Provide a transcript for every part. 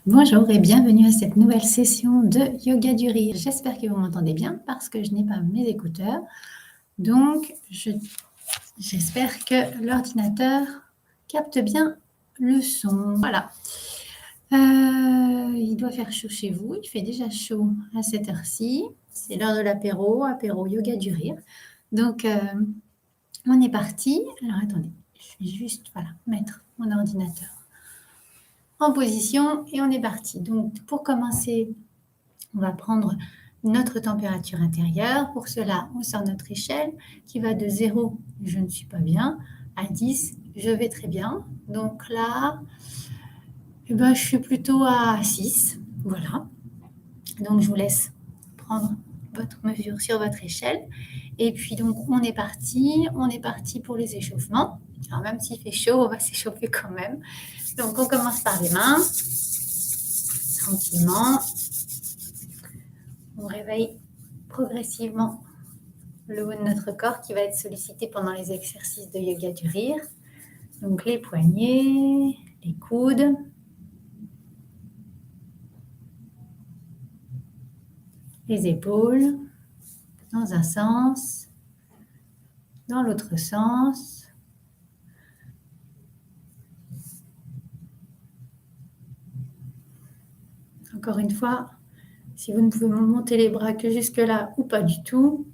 Bonjour et bienvenue à cette nouvelle session de yoga du rire. J'espère que vous m'entendez bien parce que je n'ai pas mes écouteurs. Donc, j'espère que l'ordinateur capte bien le son. Voilà. Il doit faire chaud chez vous. Il fait déjà chaud à cette heure-ci. C'est l'heure de l'apéro, apéro yoga du rire. Donc, on est parti. Alors, attendez, je vais juste mettre mon ordinateur en position et on est parti. Donc, pour commencer, on va prendre notre température intérieure. Pour cela, on sort notre échelle qui va de 0, je ne suis pas bien, à 10, je vais très bien. Donc là, je suis plutôt à 6. Voilà. Donc je vous laisse prendre votre mesure sur votre échelle. Et puis donc on est parti pour les échauffements. Alors même s'il fait chaud, on va s'échauffer quand même. Donc on commence par les mains, tranquillement. On réveille progressivement le haut de notre corps qui va être sollicité pendant les exercices de yoga du rire. Donc les poignets, les coudes, les épaules, dans un sens, dans l'autre sens. Encore une fois, si vous ne pouvez monter les bras que jusque-là ou pas du tout,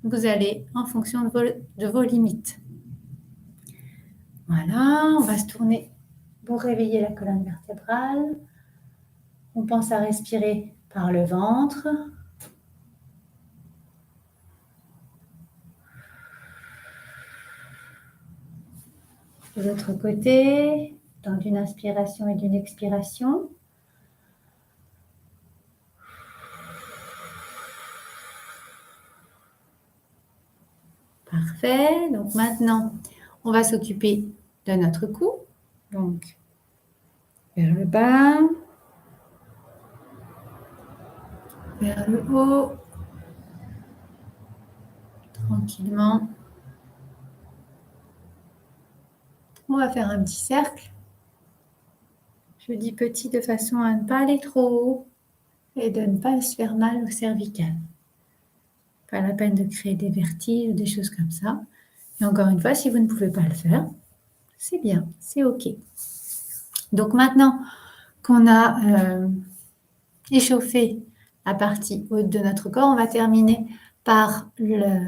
vous allez en fonction de vos limites. Voilà, on va se tourner pour réveiller la colonne vertébrale. On pense à respirer par le ventre. De l'autre côté, dans une inspiration et d'une expiration. Parfait. Donc maintenant, on va s'occuper de notre cou. Donc, vers le bas, vers le haut, tranquillement. On va faire un petit cercle. Je dis petit de façon à ne pas aller trop haut et de ne pas se faire mal au cervical. Pas la peine de créer des vertiges ou des choses comme ça. Et encore une fois, si vous ne pouvez pas le faire, c'est bien, c'est OK. Donc maintenant qu'on a échauffé la partie haute de notre corps, on va terminer par le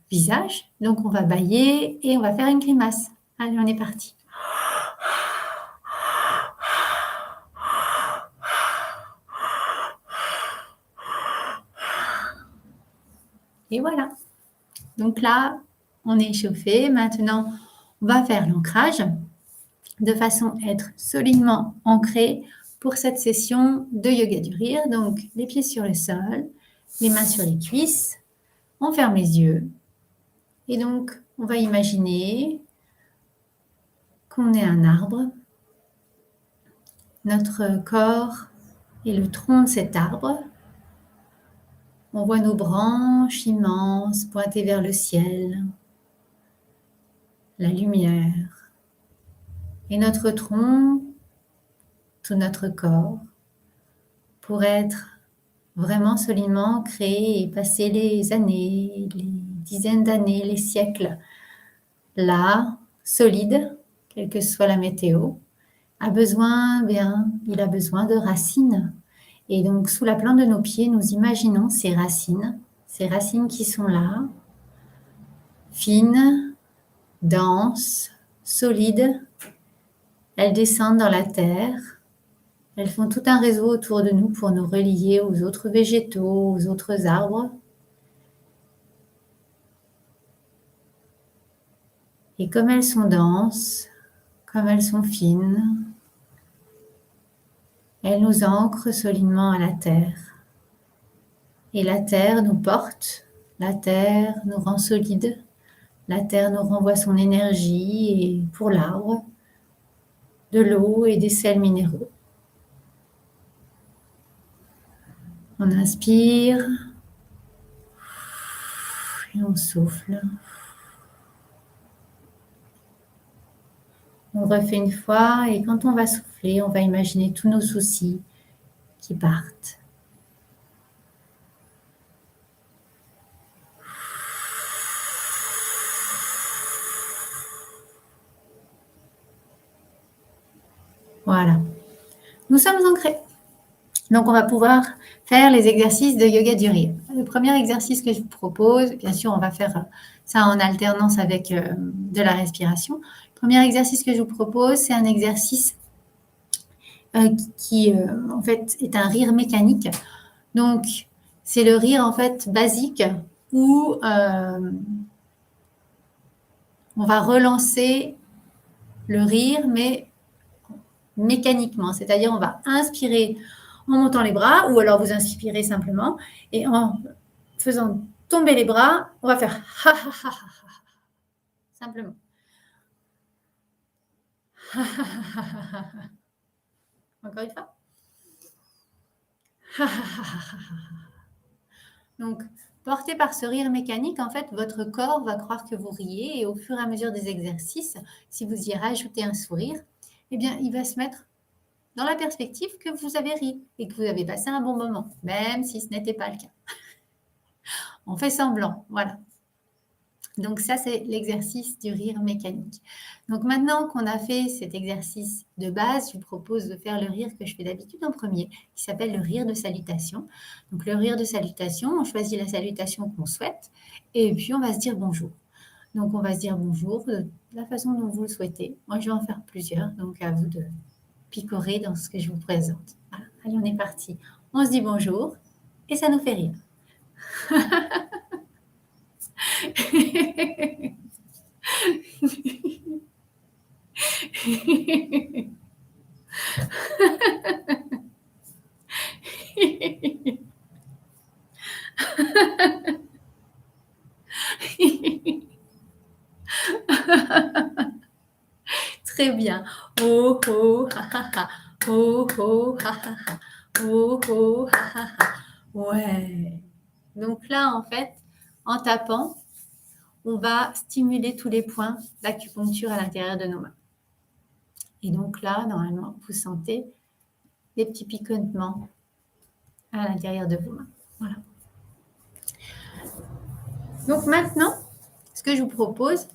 visage. Donc on va bâiller et on va faire une grimace. Allez, on est parti. Et voilà. Donc là, on est échauffé. Maintenant, on va faire l'ancrage de façon à être solidement ancré pour cette session de yoga du rire. Donc, les pieds sur le sol, les mains sur les cuisses. On ferme les yeux. Et donc, on va imaginer qu'on est un arbre. Notre corps est le tronc de cet arbre. On voit nos branches immenses pointées vers le ciel, la lumière. Et notre tronc, tout notre corps, pour être vraiment solidement ancré et passer les années, les dizaines d'années, les siècles là, solide, quelle que soit la météo, il a besoin de racines. Et donc, sous la plante de nos pieds, nous imaginons ces racines qui sont là, fines, denses, solides. Elles descendent dans la terre. Elles font tout un réseau autour de nous pour nous relier aux autres végétaux, aux autres arbres. Et comme elles sont denses, comme elles sont fines, elles nous ancrent solidement à la terre. Et la terre nous porte, la terre nous rend solides, la terre nous renvoie son énergie et pour l'arbre, de l'eau et des sels minéraux. On inspire et on souffle. On refait une fois et quand on va souffler, on va imaginer tous nos soucis qui partent. Voilà. Nous sommes ancrés. Donc, on va pouvoir faire les exercices de yoga du rire. Le premier exercice que je vous propose, bien sûr, on va faire ça en alternance avec de la respiration. Le premier exercice que je vous propose, c'est un exercice qui, en fait, est un rire mécanique. Donc, c'est le rire, en fait, basique où on va relancer le rire, mais mécaniquement. C'est-à-dire, on va inspirer en montant les bras, ou alors vous inspirez simplement, et en faisant tomber les bras, on va faire ha ha ha ha ha. Simplement. Ha ha ha ha ha. Encore une fois. Ha ha ha ha ha. Donc, porté par ce rire mécanique, en fait, votre corps va croire que vous riez et au fur et à mesure des exercices, si vous y rajoutez un sourire, eh bien, il va se mettre dans la perspective que vous avez ri et que vous avez passé un bon moment, même si ce n'était pas le cas. On fait semblant, voilà. Donc ça, c'est l'exercice du rire mécanique. Donc maintenant qu'on a fait cet exercice de base, je vous propose de faire le rire que je fais d'habitude en premier, qui s'appelle le rire de salutation. Donc le rire de salutation, on choisit la salutation qu'on souhaite et puis on va se dire bonjour. Donc on va se dire bonjour de la façon dont vous le souhaitez. Moi, je vais en faire plusieurs, donc à vous de picorer dans ce que je vous présente. Voilà. Allez, on est parti. On se dit bonjour et ça nous fait rire. Très bien. Oh oh ha ha ha. Oh oh ha ha ha. Oh oh ha ha ha. Ouais. Donc là, en fait, en tapant, on va stimuler tous les points d'acupuncture à l'intérieur de nos mains. Et donc là, normalement, vous sentez des petits picotements à l'intérieur de vos mains. Voilà. Donc maintenant, ce que je vous propose,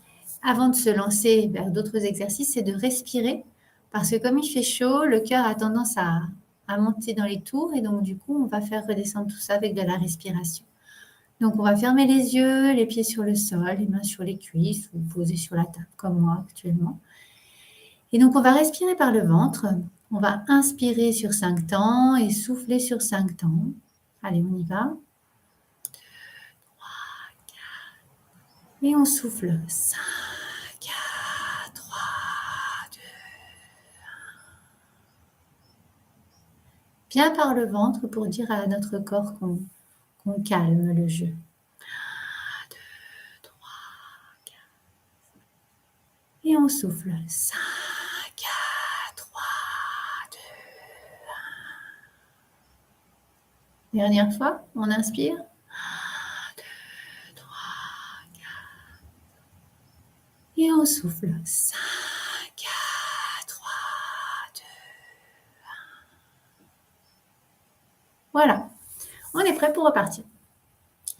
avant de se lancer vers d'autres exercices, c'est de respirer. Parce que comme il fait chaud, le cœur a tendance à monter dans les tours. Et donc, du coup, on va faire redescendre tout ça avec de la respiration. Donc, on va fermer les yeux, les pieds sur le sol, les mains sur les cuisses ou poser sur la table, comme moi actuellement. Et donc, on va respirer par le ventre. On va inspirer sur 5 temps et souffler sur 5 temps. Allez, on y va. Et on souffle. 5, 4, 3, 2, 1. Bien par le ventre pour dire à notre corps qu'on calme le jeu. 1, 2, 3, 4. Et on souffle. 5, 4, 3, 2, 1. Dernière fois, on inspire. 1, 2, 3, 4. Et on souffle. 5, 4, 3, 2, 1. Voilà, on est prêt pour repartir.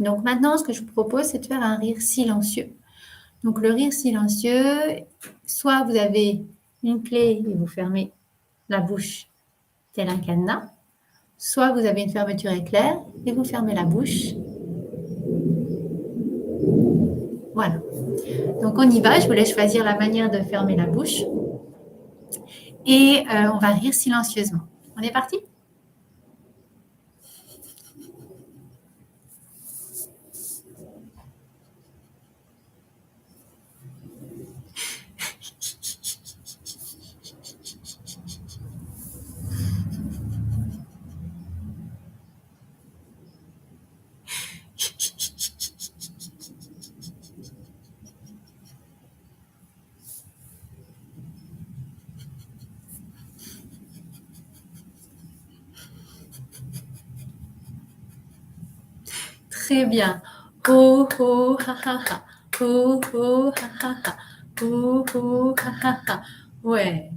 Donc maintenant, ce que je vous propose, c'est de faire un rire silencieux. Donc le rire silencieux, soit vous avez une clé et vous fermez la bouche tel un cadenas, soit vous avez une fermeture éclair et vous fermez la bouche. Voilà. Donc on y va, je vous laisse choisir la manière de fermer la bouche. Et on va rire silencieusement. On est parti ? Très bien. Ho, ho, ha, ha, ha. Ho, ho, ha, ha, ha. Ho, ho, ha, ha, ha. Ouais.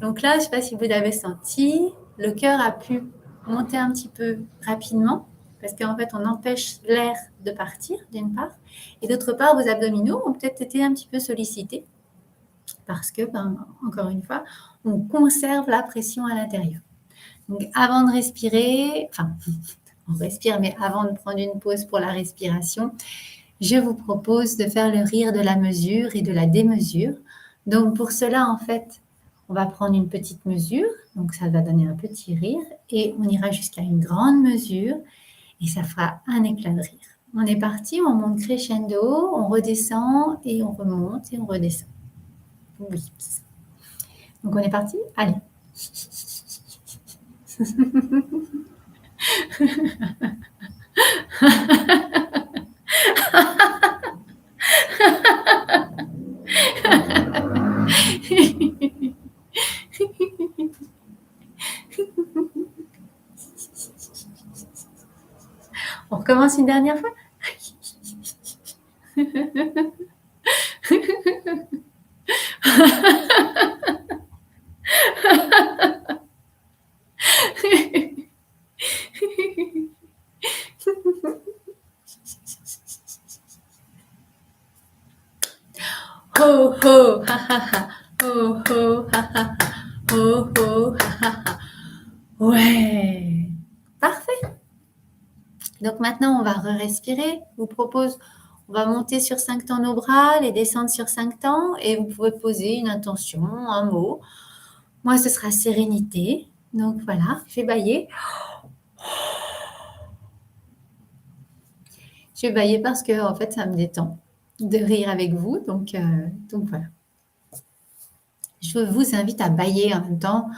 Donc là, je ne sais pas si vous l'avez senti, le cœur a pu monter un petit peu rapidement parce qu'en fait, on empêche l'air de partir, d'une part, et d'autre part, vos abdominaux ont peut-être été un petit peu sollicités parce que, encore une fois, on conserve la pression à l'intérieur. Donc, avant de respirer, enfin, on respire, mais avant de prendre une pause pour la respiration, je vous propose de faire le rire de la mesure et de la démesure. Donc, pour cela, en fait, on va prendre une petite mesure, donc ça va donner un petit rire, et on ira jusqu'à une grande mesure, et ça fera un éclat de rire. On est parti, on monte crescendo, on redescend, et on remonte, et on redescend. Oui. Donc, on est parti. Allez. On recommence une dernière fois. Ho ho ha ha ha. Ho ho ha ha ha. Ho ho ha ha ha. Ouais. Parfait. Donc maintenant, on va respirer. Je vous propose, on va monter sur 5 temps nos bras, les descendre sur 5 temps et vous pouvez poser une intention, un mot. Moi, ce sera sérénité. Donc voilà, je vais bailler. Je vais bailler parce que en fait, ça me détend de rire avec vous. Donc voilà. Je vous invite à bailler en même temps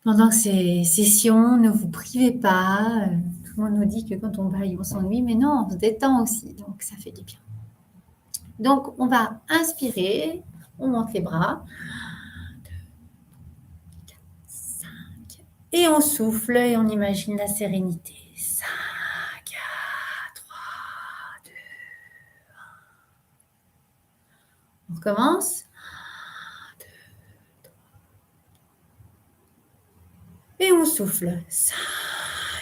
pendant ces sessions. Ne vous privez pas. Tout le monde nous dit que quand on baille, on s'ennuie, mais non, on se détend aussi. Donc ça fait du bien. Donc on va inspirer, on monte les bras. 2, 4, 5. Et on souffle et on imagine la sérénité. 5, 4, 3, 2, 1. On recommence. Et on souffle. 5,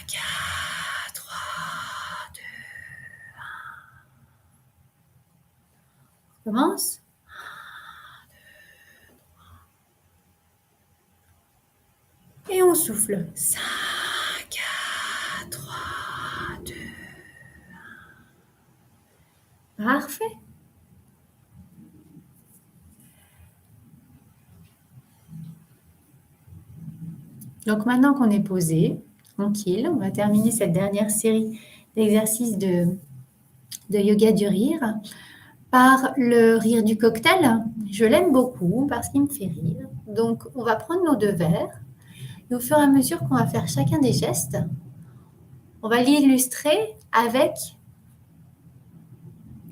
4, 3, 2, 1. On commence. Et on souffle. 5, 4, 3, 2, 1. Parfait. Donc maintenant qu'on est posé, tranquille, on va terminer cette dernière série d'exercices de yoga du rire par le rire du cocktail. Je l'aime beaucoup parce qu'il me fait rire. Donc on va prendre nos 2 verres et au fur et à mesure qu'on va faire chacun des gestes, on va l'illustrer avec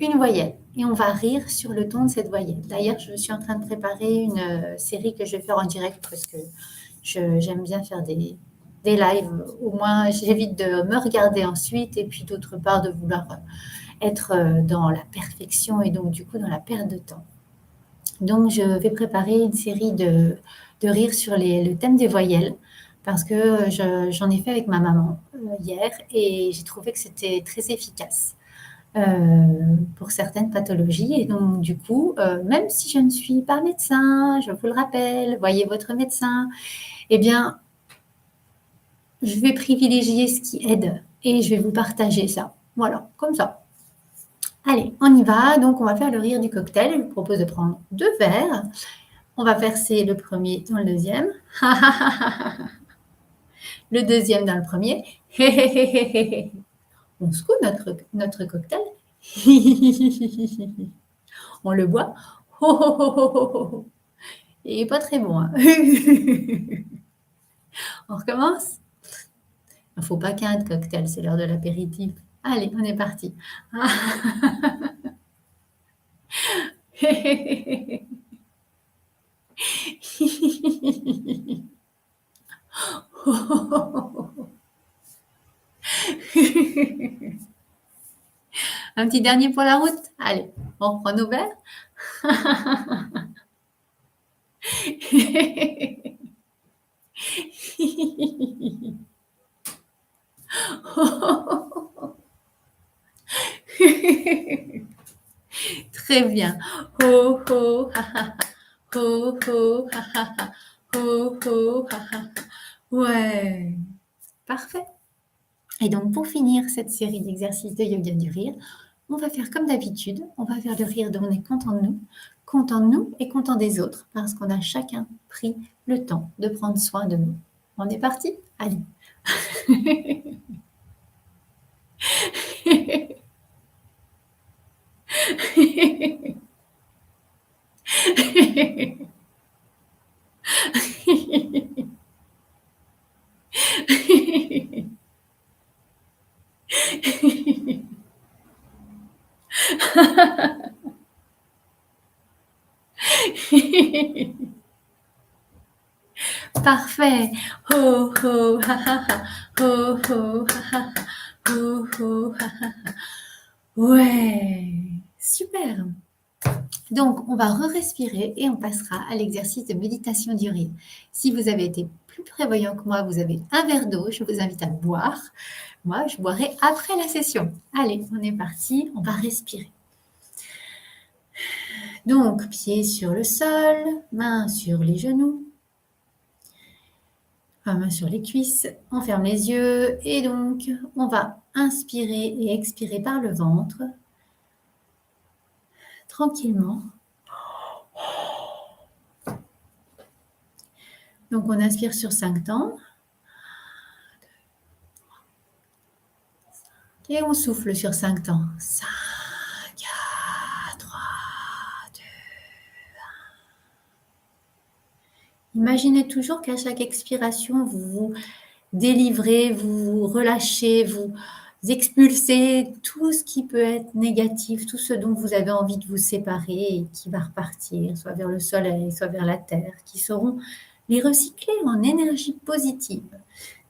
une voyelle et on va rire sur le ton de cette voyelle. D'ailleurs, je suis en train de préparer une série que je vais faire en direct parce que j'aime bien faire des lives. Au moins, j'évite de me regarder ensuite et puis d'autre part de vouloir être dans la perfection et donc du coup dans la perte de temps. Donc, je vais préparer une série de rires sur le thème des voyelles parce que j'en ai fait avec ma maman hier et j'ai trouvé que c'était très efficace pour certaines pathologies. Et donc, du coup, même si je ne suis pas médecin, je vous le rappelle, voyez votre médecin, eh bien, je vais privilégier ce qui aide et je vais vous partager ça. Voilà, comme ça. Allez, on y va. Donc, on va faire le rire du cocktail. Je vous propose de prendre 2 verres. On va verser le premier dans le deuxième. Le deuxième dans le premier. On secoue notre cocktail. On le boit. Et pas très bon. Hein. On recommence. Il ne faut pas qu'il y ait un cocktail, c'est l'heure de l'apéritif. Allez, on est parti. Un petit dernier pour la route. Allez, on reprend nos verres. Très bien. Ho, ho, ha, ha, ha. Ho, ho, ha, ha, ha. Ho, ho, ha, ha, ha. Ouais, parfait. Et donc, pour finir cette série d'exercices de yoga du rire, on va faire comme d'habitude. On va faire le rire dont on est content de nous et content des autres, parce qu'on a chacun pris le temps de prendre soin de nous. On est parti? Allez. Parfait. Ho, ho, ha, ha, ha. Ho, ho, ha, ha, ha. Ho, ho, ha, ha, ha. Ouais, super. Donc, on va re-respirer et on passera à l'exercice de méditation du rire. Si vous avez été plus prévoyant que moi, vous avez un verre d'eau, je vous invite à boire. Moi, je boirai après la session. Allez, on est parti, on va respirer. Donc, pieds sur le sol, mains sur les genoux, mains sur les cuisses, on ferme les yeux et donc on va inspirer et expirer par le ventre, tranquillement. Donc, on inspire sur 5 temps. Et on souffle sur 5 temps. 5, 4, 3, 2, 1. Imaginez toujours qu'à chaque expiration, vous vous délivrez, vous vous relâchez, vous expulsez tout ce qui peut être négatif, tout ce dont vous avez envie de vous séparer et qui va repartir, soit vers le soleil, soit vers la terre, qui sauront les recycler en énergie positive.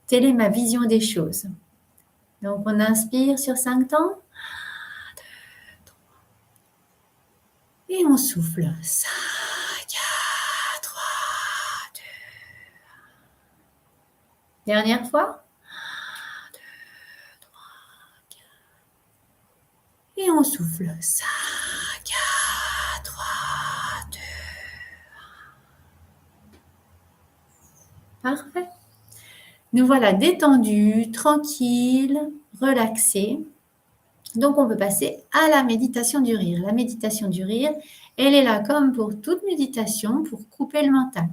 Telle est ma vision des choses. Donc, on inspire sur 5 temps. Et on souffle. 5, 4, 3, 2, 1. Dernière fois. 1, 2, 3, 4. Et on souffle. 5, 4, 3, 2, 1. Parfait. Nous voilà détendus, tranquilles, relaxés. Donc, on peut passer à la méditation du rire. La méditation du rire, elle est là comme pour toute méditation, pour couper le mental.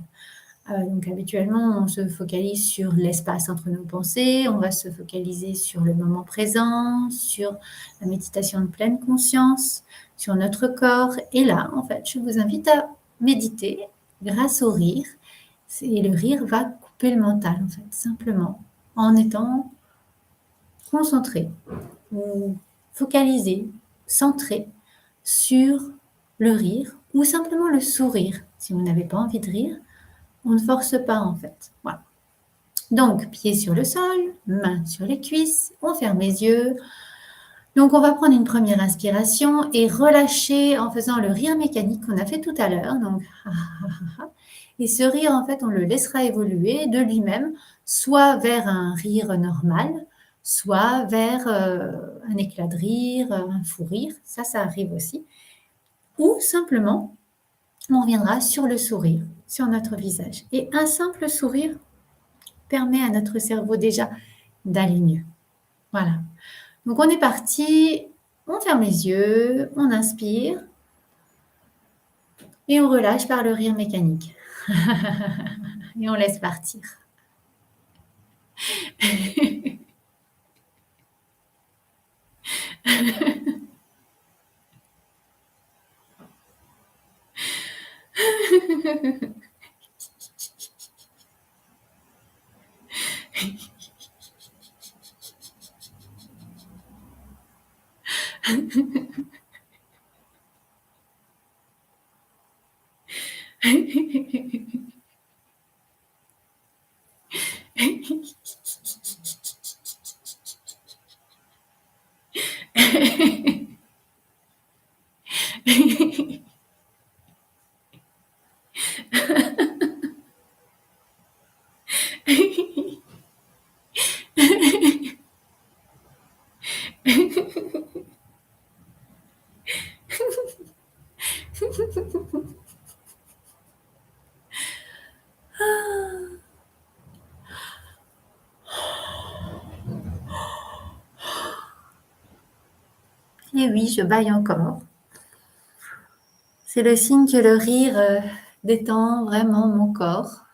Donc, habituellement, on se focalise sur l'espace entre nos pensées, on va se focaliser sur le moment présent, sur la méditation de pleine conscience, sur notre corps. Et là, en fait, je vous invite à méditer grâce au rire. Et le rire va couper le mental, en fait, simplement, en étant concentré ou focalisé, centré sur le rire ou simplement le sourire. Si vous n'avez pas envie de rire, on ne force pas en fait. Voilà. Donc, pieds sur le sol, mains sur les cuisses, on ferme les yeux. Donc, on va prendre une première inspiration et relâcher en faisant le rire mécanique qu'on a fait tout à l'heure. Donc, et ce rire, en fait, on le laissera évoluer de lui-même, soit vers un rire normal, soit vers un éclat de rire, un fou rire. Ça arrive aussi. Ou simplement, on reviendra sur le sourire, sur notre visage. Et un simple sourire permet à notre cerveau déjà d'aller mieux. Voilà. Donc, on est parti. On ferme les yeux, on inspire et on relâche par le rire mécanique. Et on laisse partir. Et oui, je bâille encore. C'est le signe que le rire détend vraiment mon corps.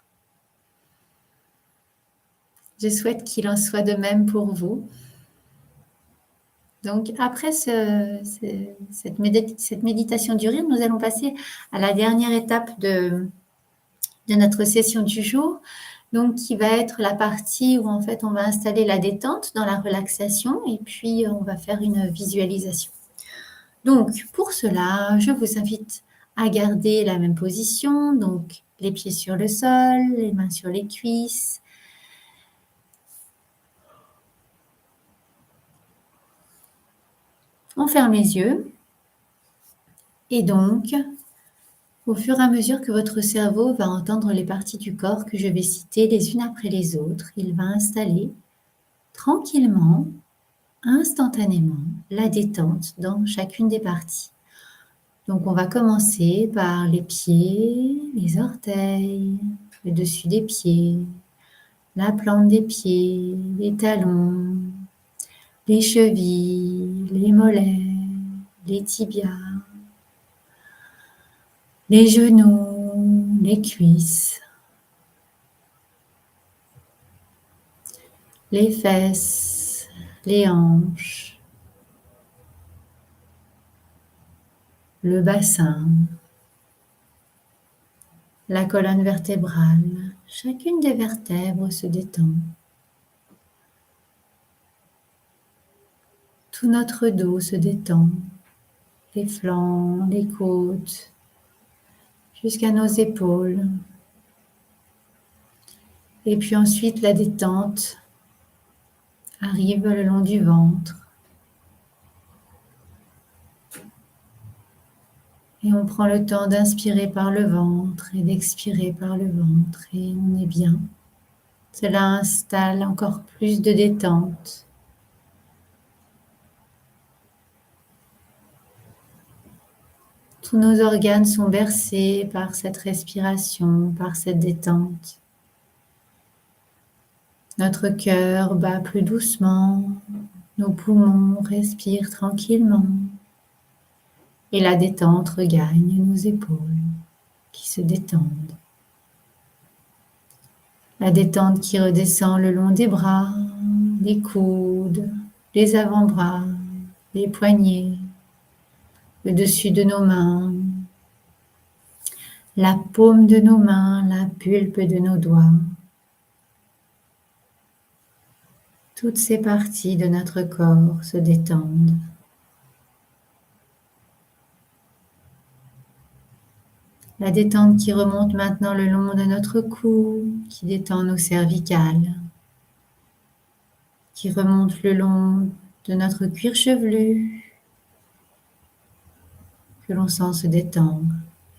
Je souhaite qu'il en soit de même pour vous. Donc, après cette méditation du rire, nous allons passer à la dernière étape de notre session du jour, donc qui va être la partie où en fait on va installer la détente dans la relaxation et puis on va faire une visualisation. Donc, pour cela, je vous invite à garder la même position, donc les pieds sur le sol, les mains sur les cuisses. On ferme les yeux et donc, au fur et à mesure que votre cerveau va entendre les parties du corps que je vais citer les unes après les autres, il va installer tranquillement, instantanément, la détente dans chacune des parties. Donc on va commencer par les pieds, les orteils, le dessus des pieds, la plante des pieds, les talons, les chevilles, les mollets, les tibias, les genoux, les cuisses, les fesses, les hanches, le bassin, la colonne vertébrale. Chacune des vertèbres se détend. Tout notre dos se détend, les flancs, les côtes, jusqu'à nos épaules. Et puis ensuite, la détente arrive le long du ventre. Et on prend le temps d'inspirer par le ventre et d'expirer par le ventre. Et on est bien. Cela installe encore plus de détente. Tous nos organes sont bercés par cette respiration, par cette détente. Notre cœur bat plus doucement, nos poumons respirent tranquillement et la détente regagne nos épaules qui se détendent. La détente qui redescend le long des bras, les coudes, les avant-bras, les poignets, le dessus de nos mains, la paume de nos mains, la pulpe de nos doigts. Toutes ces parties de notre corps se détendent. La détente qui remonte maintenant le long de notre cou, qui détend nos cervicales, qui remonte le long de notre cuir chevelu, que l'on sent se détendre,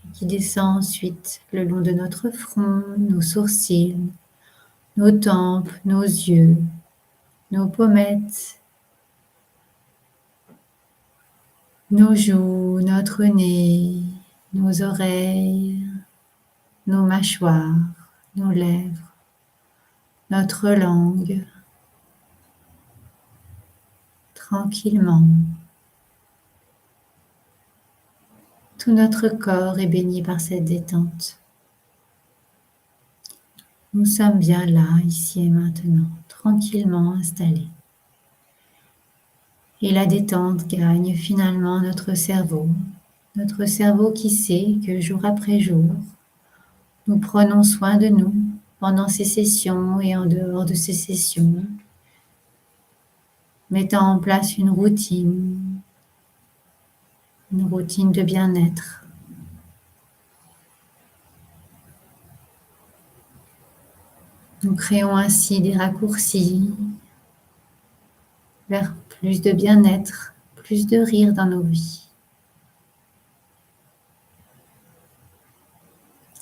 et qui descend ensuite le long de notre front, nos sourcils, nos tempes, nos yeux, nos pommettes, nos joues, notre nez, nos oreilles, nos mâchoires, nos lèvres, notre langue, tranquillement. Tout notre corps est baigné par cette détente. Nous sommes bien là, ici et maintenant, tranquillement installés. Et la détente gagne finalement notre cerveau qui sait que jour après jour, nous prenons soin de nous pendant ces sessions et en dehors de ces sessions, mettant en place une routine de bien-être. Nous créons ainsi des raccourcis vers plus de bien-être, plus de rire dans nos vies.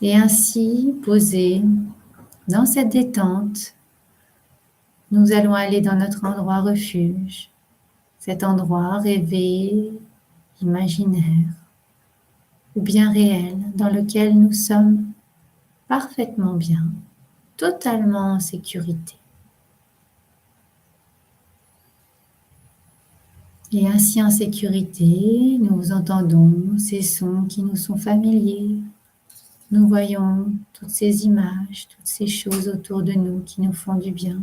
Et ainsi, posés dans cette détente, nous allons aller dans notre endroit refuge, cet endroit rêvé, imaginaire ou bien réel, dans lequel nous sommes parfaitement bien, totalement en sécurité. Et ainsi en sécurité, nous entendons ces sons qui nous sont familiers. Nous voyons toutes ces images, toutes ces choses autour de nous qui nous font du bien.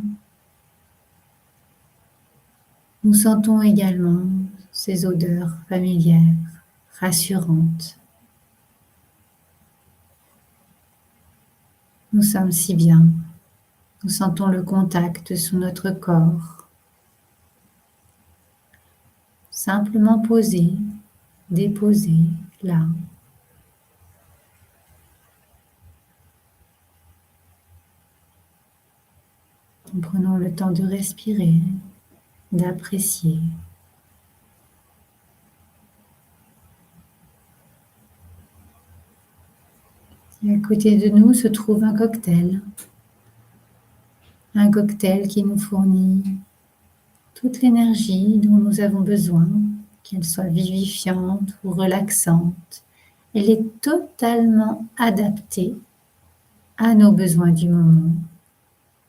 Nous sentons également ces odeurs familières, rassurantes. Nous sommes si bien. Nous sentons le contact sous notre corps. Simplement posé, déposé là. Nous prenons le temps de respirer, d'apprécier. Et à côté de nous se trouve un cocktail qui nous fournit toute l'énergie dont nous avons besoin, qu'elle soit vivifiante ou relaxante. Elle est totalement adaptée à nos besoins du moment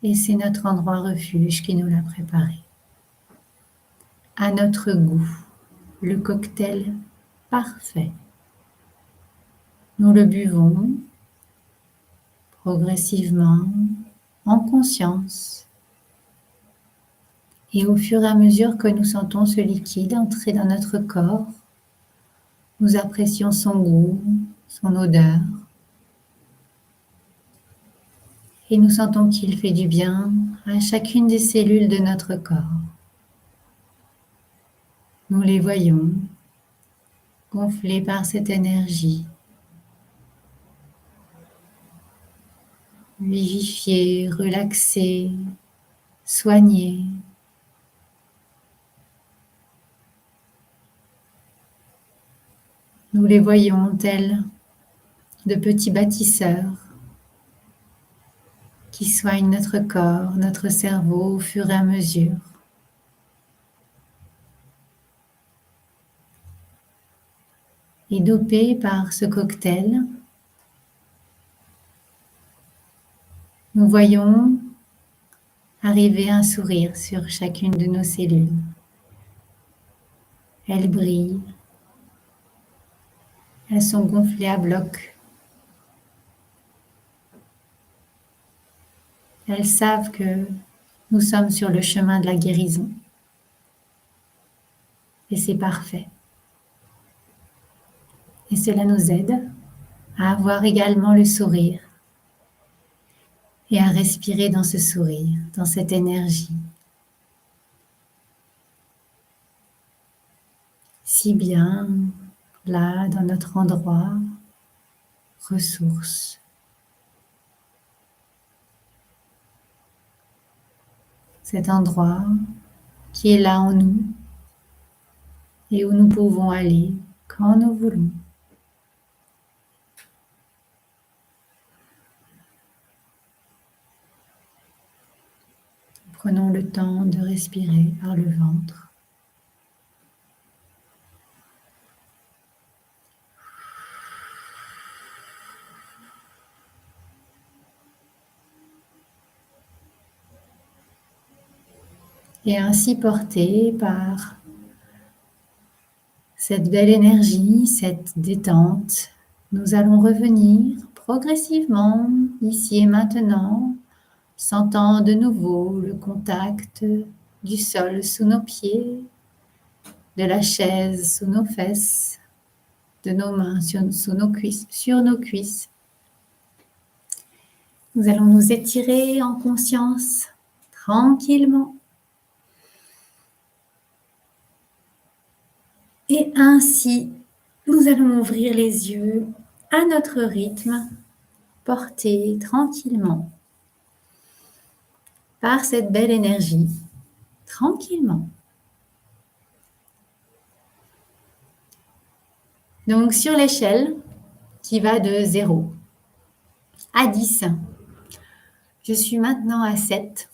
et c'est notre endroit refuge qui nous l'a préparé. À notre goût, le cocktail parfait. Nous le buvons progressivement, en conscience. Et au fur et à mesure que nous sentons ce liquide entrer dans notre corps, nous apprécions son goût, son odeur. Et nous sentons qu'il fait du bien à chacune des cellules de notre corps. Nous les voyons gonflées par cette énergie, vivifiées, relaxées, soignées. Nous les voyons tels de petits bâtisseurs qui soignent notre corps, notre cerveau au fur et à mesure. Et dopés par ce cocktail, nous voyons arriver un sourire sur chacune de nos cellules. Elles brillent, elles sont gonflées à bloc. Elles savent que nous sommes sur le chemin de la guérison. Et c'est parfait. Et cela nous aide à avoir également le sourire et à respirer dans ce sourire, dans cette énergie. Si bien, là, dans notre endroit, ressource. Cet endroit qui est là en nous et où nous pouvons aller quand nous voulons. Prenons le temps de respirer par le ventre. Et ainsi porté par cette belle énergie, cette détente, nous allons revenir progressivement ici et maintenant, sentant de nouveau le contact du sol sous nos pieds, de la chaise sous nos fesses, de nos mains sous nos cuisses, sur nos cuisses. Nous allons nous étirer en conscience, tranquillement. Et ainsi, nous allons ouvrir les yeux à notre rythme, portés tranquillement par cette belle énergie, tranquillement. Donc sur l'échelle qui va de 0 à 10, je suis maintenant à 7.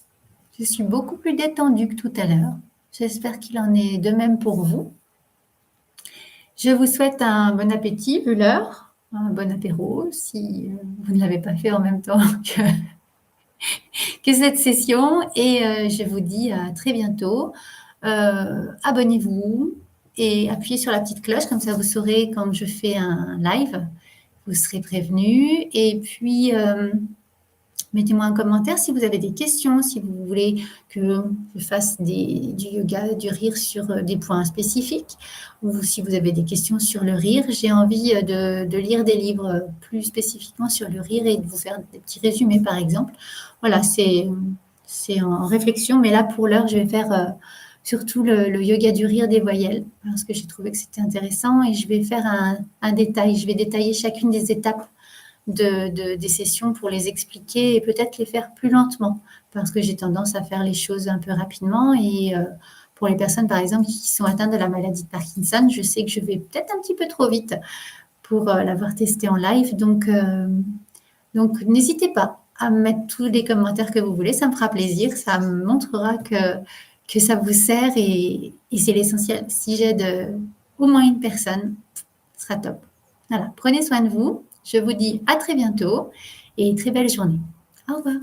Je suis beaucoup plus détendue que tout à l'heure. J'espère qu'il en est de même pour vous. Je vous souhaite un bon appétit vu l'heure, un bon apéro si vous ne l'avez pas fait en même temps que cette session et je vous dis à très bientôt Abonnez-vous et appuyez sur la petite cloche, comme ça vous saurez quand je fais un live, vous serez prévenus. Et puis, mettez-moi un commentaire si vous avez des questions, si vous voulez que je fasse du yoga, du rire sur des points spécifiques, ou si vous avez des questions sur le rire. J'ai envie de lire des livres plus spécifiquement sur le rire et de vous faire des petits résumés, par exemple. Voilà, c'est en réflexion, mais là, pour l'heure, je vais faire surtout le yoga du rire des voyelles, parce que j'ai trouvé que c'était intéressant, et je vais faire un détail. Je vais détailler chacune des étapes des sessions pour les expliquer et peut-être les faire plus lentement, parce que j'ai tendance à faire les choses un peu rapidement. Et pour les personnes, par exemple, qui sont atteintes de la maladie de Parkinson, je sais que je vais peut-être un petit peu trop vite pour l'avoir testé en live. Donc n'hésitez pas à mettre tous les commentaires que vous voulez, ça me fera plaisir, ça me montrera que ça vous sert, et c'est l'essentiel. Si j'aide au moins une personne, ce sera top. Voilà, prenez soin de vous. Je vous dis à très bientôt et très belle journée. Au revoir.